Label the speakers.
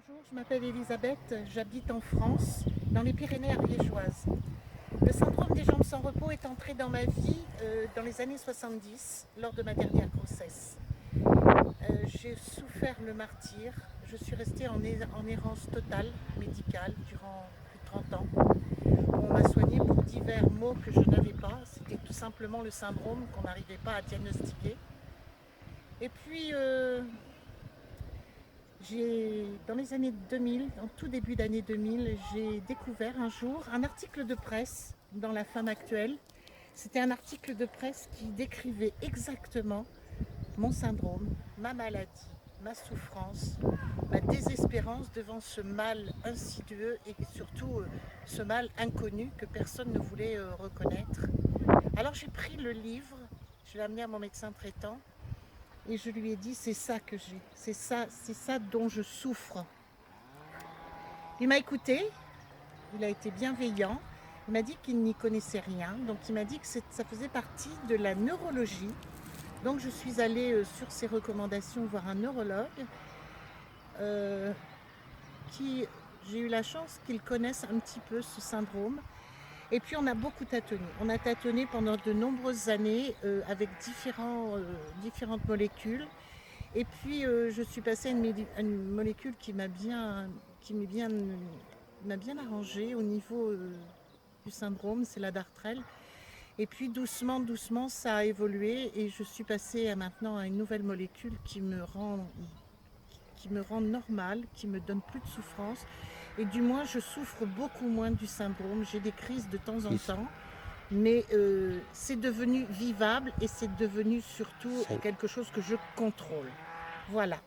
Speaker 1: Bonjour, je m'appelle Elisabeth, j'habite en France, dans les Pyrénées ariégeoises. Le syndrome des jambes sans repos est entré dans ma vie dans les années 70, lors de ma dernière grossesse. J'ai souffert le martyre, je suis restée en errance totale médicale durant plus de 30 ans. On m'a soignée pour divers maux que je n'avais pas, c'était tout simplement le syndrome qu'on n'arrivait pas à diagnostiquer. Et puis, dans les années 2000, en tout début d'année 2000, j'ai découvert un jour un article de presse dans La Femme actuelle. C'était un article de presse qui décrivait exactement mon syndrome, ma maladie, ma souffrance, ma désespérance devant ce mal insidieux et surtout ce mal inconnu que personne ne voulait reconnaître. Alors j'ai pris le livre, je l'ai amené à mon médecin traitant et je lui ai dit c'est ça que j'ai, c'est ça dont je souffre. Il m'a écouté, il a été bienveillant, il m'a dit qu'il n'y connaissait rien, donc il m'a dit que ça faisait partie de la neurologie. Donc je suis allée sur ses recommandations voir un neurologue qui, j'ai eu la chance qu'il connaisse un petit peu ce syndrome. Et puis on a beaucoup tâtonné. On a tâtonné pendant de nombreuses années avec différentes molécules. Et puis je suis passée à une molécule m'a bien arrangée au niveau du syndrome, c'est la Dartrel. Et puis doucement, doucement, ça a évolué et je suis passée maintenant à une nouvelle molécule qui me rend normale, qui me donne plus de souffrance. Et du moins, je souffre beaucoup moins du syndrome. J'ai des crises de temps en temps, mais c'est devenu vivable et c'est devenu surtout quelque chose que je contrôle. Voilà.